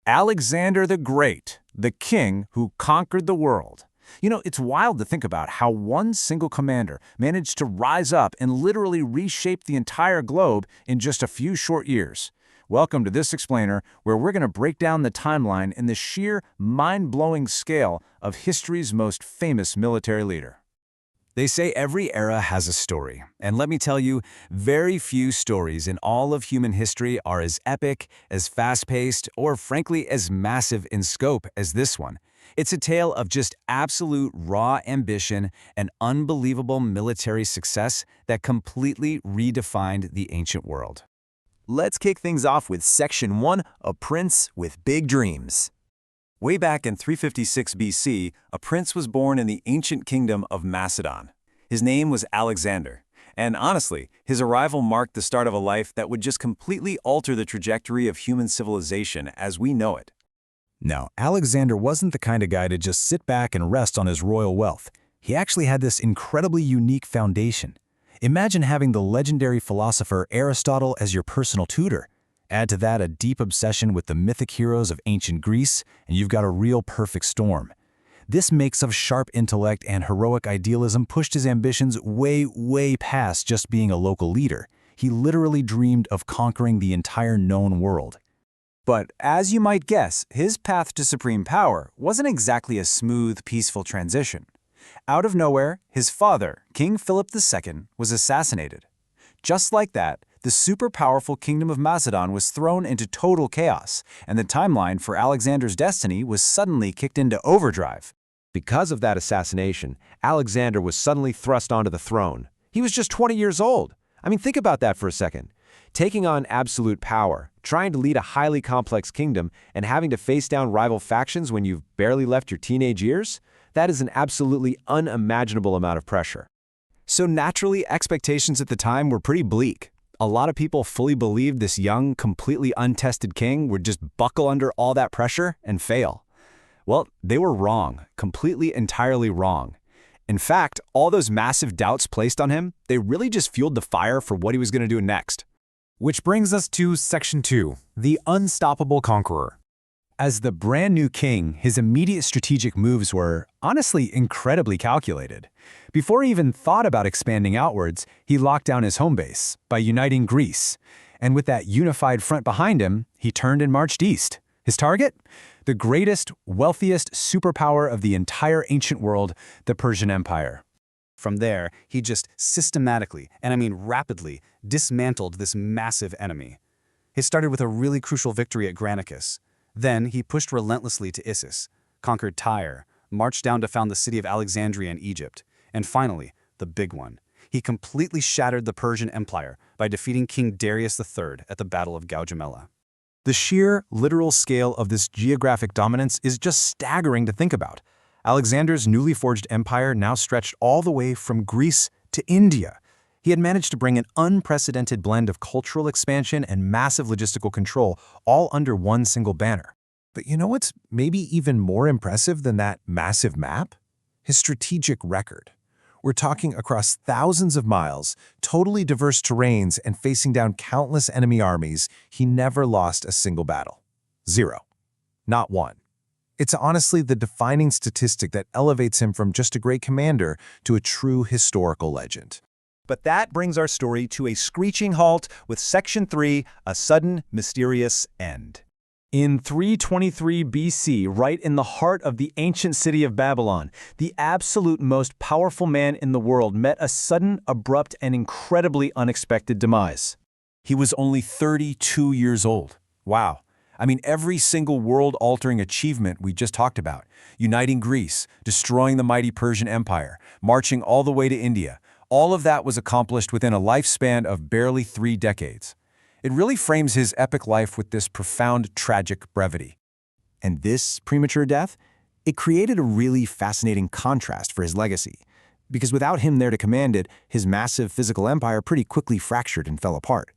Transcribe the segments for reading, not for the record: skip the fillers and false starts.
Alexander the Great, the king who conquered the world. You know, it's wild to think about how one single commander managed to rise up and literally reshape the entire globe in just a few short years. Welcome to this explainer, where we're going to break down the timeline in the sheer, mind-blowing scale of history's most famous military leader. They say every era has a story, and let me tell you, very few stories in all of human history are as epic, as fast-paced, or frankly as massive in scope as this one. It's a tale of just absolute raw ambition and unbelievable military success that completely redefined the ancient world. Let's kick things off with Section 1, A Prince with Big Dreams. Way back in 356 BC, a prince was born in the ancient kingdom of Macedon. His name was Alexander, and honestly, his arrival marked the start of a life that would just completely alter the trajectory of human civilization as we know it. Now, Alexander wasn't the kind of guy to just sit back and rest on his royal wealth. He actually had this incredibly unique foundation. Imagine having the legendary philosopher Aristotle as your personal tutor. Add to that a deep obsession with the mythic heroes of ancient Greece, and you've got a real perfect storm. This mix of sharp intellect and heroic idealism pushed his ambitions way past just being a local leader. He literally dreamed of conquering the entire known world. But as you might guess, his path to supreme power wasn't exactly a smooth, peaceful transition. Out of nowhere, his father, King Philip II, was assassinated. Just like that, the super-powerful kingdom of Macedon was thrown into total chaos, and the timeline for Alexander's destiny was suddenly kicked into overdrive. Because of that assassination, Alexander was suddenly thrust onto the throne. He was just 20 years old. I mean, think about that for a second. Taking on absolute power, trying to lead a highly complex kingdom, and having to face down rival factions when you've barely left your teenage years, that is an absolutely unimaginable amount of pressure. So naturally, expectations at the time were pretty bleak. A lot of people fully believed this young, completely untested king would just buckle under all that pressure and fail. Well, they were wrong, completely, entirely wrong. In fact, all those massive doubts placed on him, they really just fueled the fire for what he was going to do next. Which brings us to Section 2, the Unstoppable Conqueror. As the brand new king, his immediate strategic moves were, honestly, incredibly calculated. Before he even thought about expanding outwards, he locked down his home base by uniting Greece. And with that unified front behind him, he turned and marched east. His target? The greatest, wealthiest superpower of the entire ancient world, the Persian Empire. From there, he just systematically, and I mean rapidly, dismantled this massive enemy. He started with a really crucial victory at Granicus. Then he pushed relentlessly to Issus, conquered Tyre, marched down to found the city of Alexandria in Egypt, and finally, the big one. He completely shattered the Persian Empire by defeating King Darius III at the Battle of Gaugamela. The sheer, literal scale of this geographic dominance is just staggering to think about. Alexander's newly forged empire now stretched all the way from Greece to India. He had managed to bring an unprecedented blend of cultural expansion and massive logistical control all under one single banner. But you know what's maybe even more impressive than that massive map? His strategic record. We're talking across thousands of miles, totally diverse terrains, and facing down countless enemy armies, he never lost a single battle. Zero. Not one. It's honestly the defining statistic that elevates him from just a great commander to a true historical legend. But that brings our story to a screeching halt with Section 3, A Sudden, Mysterious End. In 323 BC, right in the heart of the ancient city of Babylon, the absolute most powerful man in the world met a sudden, abrupt, and incredibly unexpected demise. He was only 32 years old. Wow. I mean, every single world-altering achievement we just talked about, uniting Greece, destroying the mighty Persian Empire, marching all the way to India, all of that was accomplished within a lifespan of barely 3 decades. It really frames his epic life with this profound, tragic brevity. And this premature death? It created a really fascinating contrast for his legacy, because without him there to command it, his massive physical empire pretty quickly fractured and fell apart.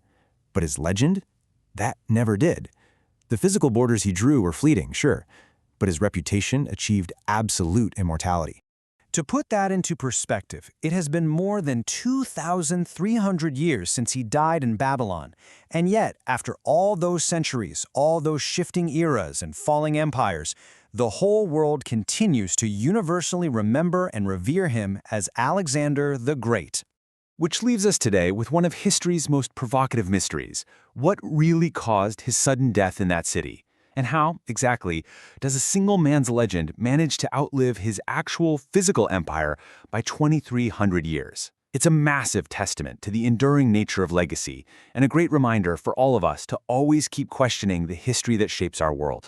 But his legend? That never did. The physical borders he drew were fleeting, sure, but his reputation achieved absolute immortality. To put that into perspective, it has been more than 2,300 years since he died in Babylon, and yet, after all those centuries, all those shifting eras and falling empires, the whole world continues to universally remember and revere him as Alexander the Great. Which leaves us today with one of history's most provocative mysteries. What really caused his sudden death in that city? And how, exactly, does a single man's legend manage to outlive his actual physical empire by 2,300 years? It's a massive testament to the enduring nature of legacy, and a great reminder for all of us to always keep questioning the history that shapes our world.